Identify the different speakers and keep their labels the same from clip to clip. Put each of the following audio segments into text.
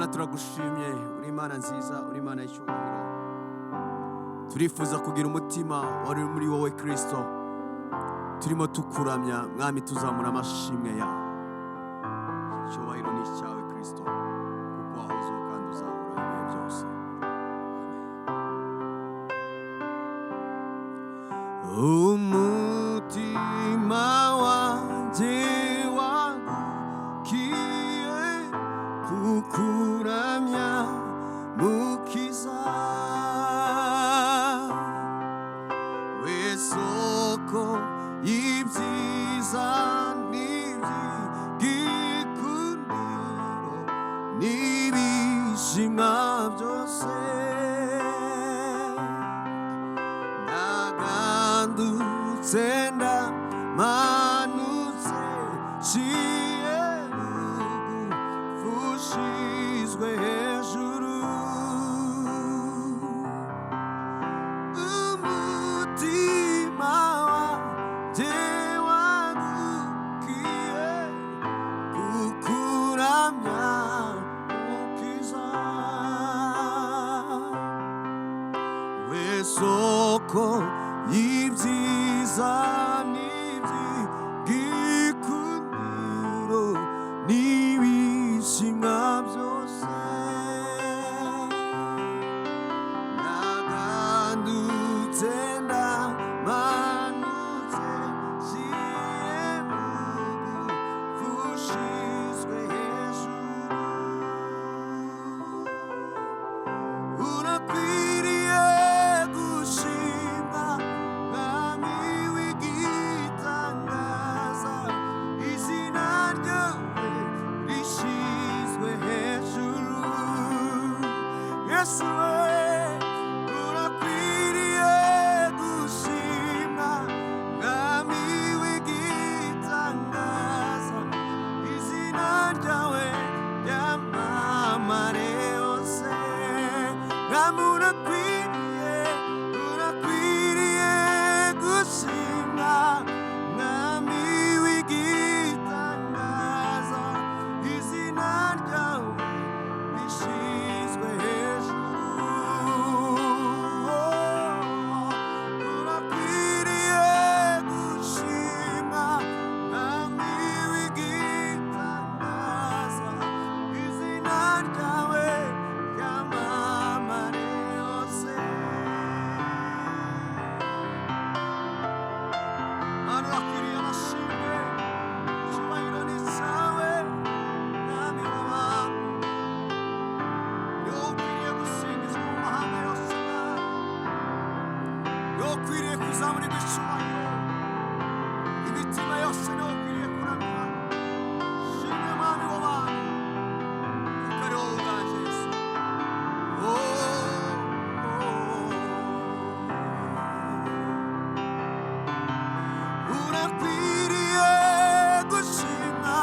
Speaker 1: Mana turagushimye, uri Imana nziza, uri Imana y'icyubahiro. Turifuza kugira umutima wari muri wowe Kristo. Turimo tukuramya, mwami tuzamura amashimwe yawe. Icyubahiro ni icyawe Kristo, kuko wahozeho kandi uzahora ibihe byose. Umutima wanjye wagukiye kukuramya mukiza, w'isoko y'ibyiza n'iby'igikundiro n'ibishimwa byose. Ndagandutse ndamanutse nciye bugufi ushizwe hejuru. Umutima wanjye wagukiye kukuramya mukiza, w'isoko y'ibyiza n'iby'igikundiro n'ibishimwa byose. Ndagandutse ndamanutse nciye bugufi ushizwe hejuru. Urakwiriye gushimwa mwami w'igitangaza, izina ryawe rishizwe hejuru. Yesu we, urakwiriye gushimwa mwami w'igitangaza, izina ryawe ryamamare hose. Mwami urakwiriye gushimwa mwami w'igitangaza, izina ryawe rishizwe hejuru. Urakwiriye gushimwa mwami w'igitangaza, izina ryawe ryamamare hose. Mana urakwiriye amashimwe, icyubahiro ni icyawe mwami w'abantu. Ni wowe ukwiriye gusingizwa mu mahanga yose mwami. Ni wowe ukwiriye kuzamurirwa icyubahiro, imitima yose ni wowe ukwiriye kuramya. Shimwe mwami w'abantu, kuko ari wowe uganje Yesu. Urakwiriye gushimwa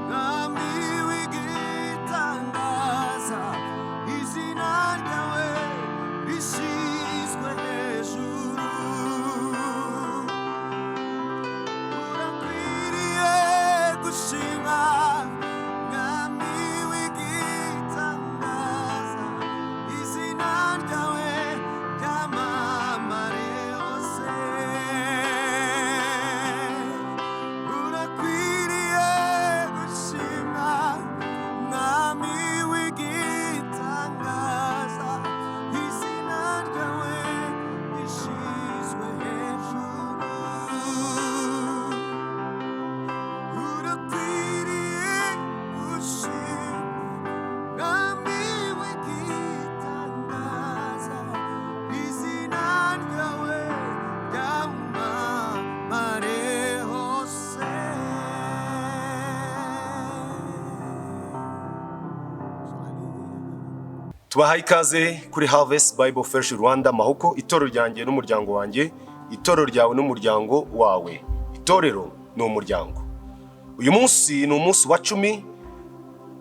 Speaker 1: mwami w'igitangaza, izina ryawe rishyizwe hejuru. Urakwiriye gushimwa mwami w'igitangaza, izina ryawe ryamamare hose. Urakwiriye gushimwa mwami w'igitangaza, izina ryawe rishyizwe hejuru. Urakwiriye gushimwa mwami w'igitangaza, izina ryawe ryamamare hose.
Speaker 2: Tubahaye ikaze kuri Harvest Bible Fresh Rwanda Mahoko, itorero ryanjye n'umuryango wanjye, itorero ryawe n'umuryango wawe. Itorero ni umuryango. Uyu munsi ni umunsi wa 10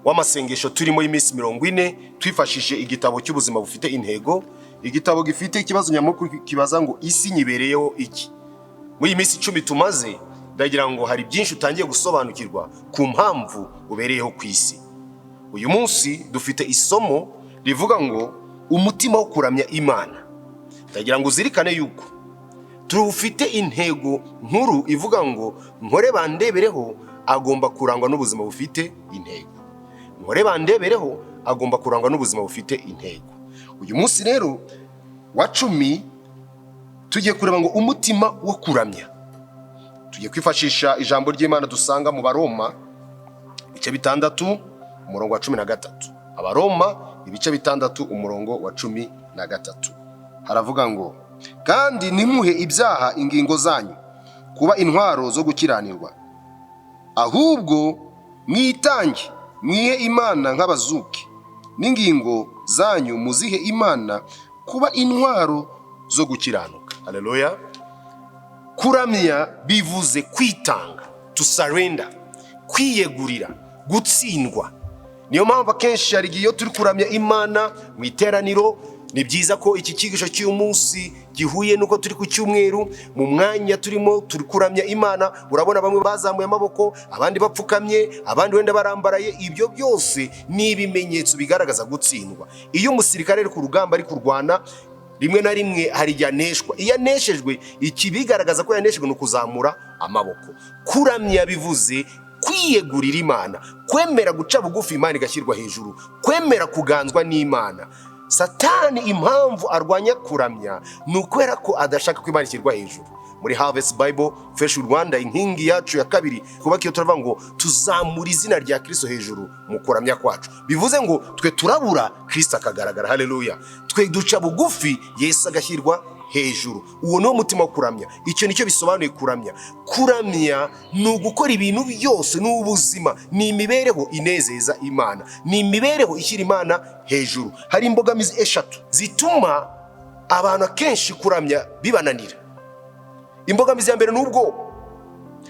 Speaker 2: w'amasengesho turimo y'iminsi 40, twifashishije igitabo cy'ubuzima bufite intego. Igitabo gifite ikibazo nyamukuru kibaza ngo isi nyibereyeho iki. Muri iyi minsi 10 tumaze, ndagira ngo hari byinshi utangiye gusobanukirwa ku mpamvu ubereyeho ku isi. uyu munsi dufite isomo rivuga ngo umutima wo kuramya Imana. Ndagira ngo uzirikane yuko tufite intego nkuru ivuga ngo nkore bandebereho agomba kurangwa n'ubuzima bufite intego. Nkore bandebereho agomba kurangwa n'ubuzima bufite intego. Uyu munsi rero wa 10 tugiye kureba ngo umutima wo kuramya. Tugiye kwifashisha ijambo ry'Imana dusanga mu Baroma ibice 6 umurongo wa 13. Abaroma ibice 6 umurongo wa 13. Haravuga ngo kandi nimuhe ibyaha ingingo zanyu kuba intwaro zo gukiranirwa, ahubwo mwitange mwihe Imana nk'abazuki, n'ingingo zanyu muzihe Imana kuba intwaro zo gukiranuka. Haleluya. Kuramya bivuze kwitanga, to surrender, kwiyegurira, gutsindwa. Niyo mpamvu akenshi hari igihe iyo turi kuramya Imana mu iteraniro, ni byiza ko iki cyigisho cy'uyu munsi gihuye nuko turi ku cyumweru. Mu mwanya turimo turi kuramya Imana, urabona bamwe bazamuye amaboko, abandi bapfukamye, abandi wenda barambaraye. Ibyo byose ni ibimenyetso bigaragaza gutsindwa. Iyo umusirikare ari ku rugamba ari kurwana, rimwe na rimwe hari yaneshwa. Iyo aneshejwe, iki bigaragaza ko yaneshejwe no kuzamura amaboko. Kuramya bivuze kwiyegurira Imana, kwemera guca bugufi Imana igashyirwa hejuru, kwemera kuganzwa n'Imana. Satani impamvu arwanya kuramya ni ukwera ko adashaka ko Imana ishyirwa hejuru. Muri Harvest Bible Fresh Rwanda inkingi yacu ya kabiri kubakiyo turavuga ngo tuzamura izina rya Kristo hejuru mu kuramya kwacu. Bivuze ngo twe turabura, Kristo akagaragara. Haleluya. Twe duca bugufi, Yesu agashyirwa hejuru. Uwo no mutima wo kuramya. Icyo nicyo bisobanuye kuramya. Kuramya ni ugukora ibintu byose n'ubuzima, ni imibereho inezeza Imana, ni imibereho ishyira Imana hejuru. Hari imbogamizi 3 zituma abantu akenshi kuramya bibananira. Imbogamizi ya mbere n'ubwo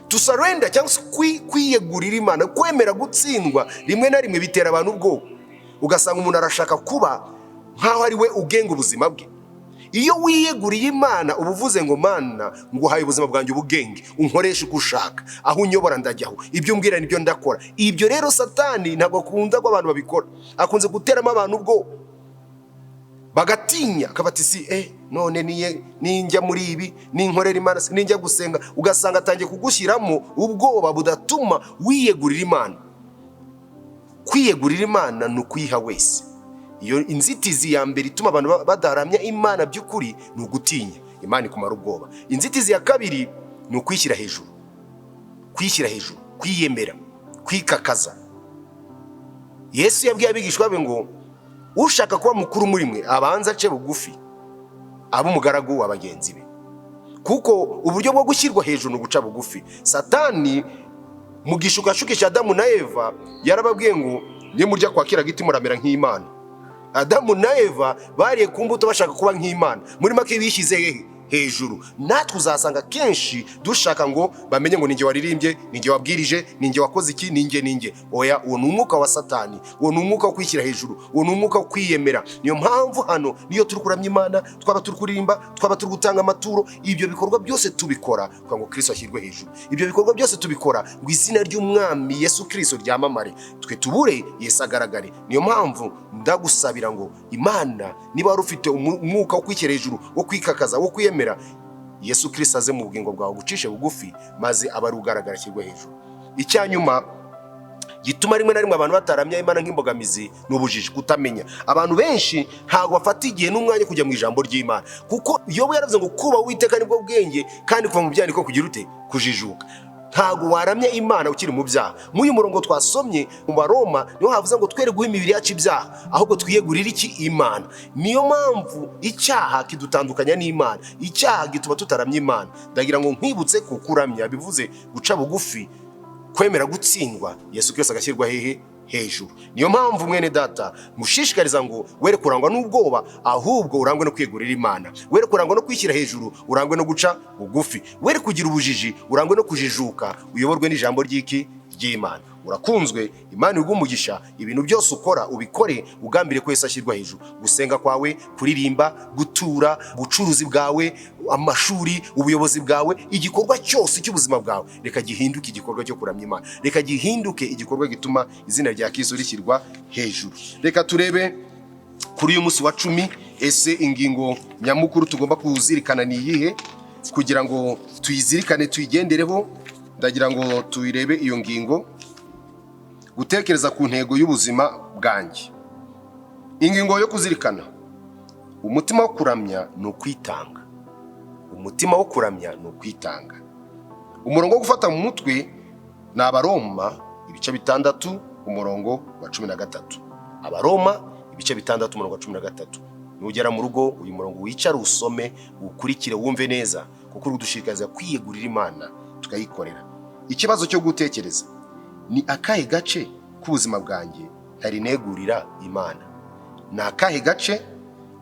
Speaker 2: to surrender, cyangwa kwiyegurira Imana, kwemera gutsindwa. Rimwe na rimwe bitera abantu ubwo, ugasanga umuntu arashaka kuba nkaho ari we ugenga ubuzima bwe. Iyo wiyeguriye Imana ubuvuze ngo Mana nguhaye ubuzima bwanjye ubugenge, unkoresha uko ushaka, aho unyobora ndajyaho, ibyo mbwira nibyo ndakora. Ibyo rero Satani ntabwo akunda ko abantu babikora, akunze guteramo abantu ubwo bagatinya, akabati si none ninjya muri ibi, ninkorera Imana, ninjya gusenga, ugasanga atangiye kugushyiramo ubwoba budatuma wiyegurira Imana. Kwiyegurira Imana ni ukwiha wese. Iyo inzitizi ya mbere ituma abantu badaramya Imana by'ukuri ni ugutinya Imana ikumara ubwoba. Inzitizi ya kabiri ni ukwishyira hejuru, kwiyemera, kwikakaza. Yesu yabwiye abigishwa be ngo ushaka kuba mukuru muri mwe abanza ace bugufi, aba umugaragu wa bagenzi be. Kuko uburyo bwo gushyirwa hejuru no guca bugufi. Satani mu gishukashukisha Adamu na Eva yarababwiye ngo niyo murya kwakira giti muramera nk'Imana. Adamu na Eva bariye ku mbuto bashaka kuba nk'Imana, muri make bishyize hejuru. Natwe uzasanga kenshi dushaka ngo bamenye ngo ninjye waririmbye, ninjye wabwirije, ninjye wakoze iki, ninjye. Oya, uwo ni umwuka wa Satani, uwo ni umwuka wo kwishyira hejuru, uwo ni umwuka wo kwiyemera. Niyo mpamvu hano niyo turi kuramya Imana, twaba turi kuririmba, twaba turi gutanga amaturo, ibyo bikorwa byose tubikora kugira ngo Kristo ashyirwe hejuru. Ibyo bikorwa byose tubikora ngo izina ry'Umwami Yesu Kristo ryamamare, twe tubure Yesu agaragare. Niyo mpamvu ndagusabira ngo Imana, niba wari ufite umwuka wo kwishyira hejuru, wo kwikakaza, wo kwiyemera, Yesu Kristo aze mu bugingo bwawe gucishe bugufi, maze aba ari ugaragara ashyirwe hejuru. Icyanyuma gituma rimwe na rimwe abantu bataramya Imana nk'imbogamizi n'ubujiji, kutamenya. Abantu benshi ntabwo bafata igihe n'umwanya kujya mu ijambo ry'Imana, kuko Yobu yaravuze ngo kuba Uwiteka nibwo bwenge, kandi kuva mu byaha niko kugira ute, kujijuka. Ntabwo waramya Imana ukiri mu byaha. Muri murongo twasomye mu Baroma niho havuze ngo twere guha imibiri yacu ibyaha, ahubwo twiyegurira iki, Imana. Niyo mpamvu icyaha kidutandukanya n'Imana, icyaha gituma tutaramya Imana. Ndagira ngo nkwibutse ko kuramya bivuze guca bugufi, kwemera gutsindwa, Yesu Kristo agashyirwa hejuru. Niyo mpamvu mwene data mushishikariza ngo were kurangwa n'ubwoba, ahubwo urangwe no kwiyegurira Imana. Were kurangwa no kwishyira hejuru, urangwe no guca bugufi. Were kugira ubujiji, urangwe no kujijuka, uyoborwe n'ijambo ry'Imana. urakunzwe, Imana iguha umugisha, ibintu byose ukora ubikore ugambire ko Yesu ashyirwa hejuru. Gusenga kwawe, kuririmba, gutura, ubucuruzi bwawe, amashuri, ubuyobozi bwawe, igikorwa cyose cy'ubuzima bwawe, reka gihinduke igikorwa cyo kuramya Imana, reka gihinduke igikorwa gituma izina rya Kristo rishyirwa hejuru. Reka turebe kuri uyu munsi wa 10, ese ingingo nyamukuru tugomba kuzirikana ni iyihe? Kugira ngo tuyizirikane tuyigendereho, ndagira ngo tuyirebe iyo ngingo. Gutekereza ku ntego y'ubuzima bwanjye. Ingingo yo kuzirikana: umutima wo kuramya ni ukwitanga. Umutima wo kuramya ni ukwitanga. Umurongo wo gufata mu mutwe ni Abaroma ibice 6 umurongo wa 13. Abaroma ibice 6 umurongo wa 13. Nugera mu rugo uyu murongo wicara usome, ukurikire wumve neza, kuko urudushikariza kwiyegurira Imana tukayikorera. Ikibazo cyo gutekereza: ni akahe gace k'ubuzima bwanjye ntari negurira Imana? Ni akahe gace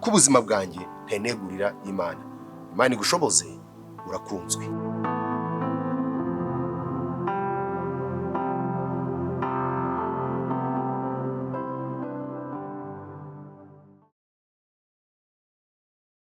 Speaker 2: k'ubuzima bwanjye ntari negurira Imana? Imana igushoboze, urakunzwe.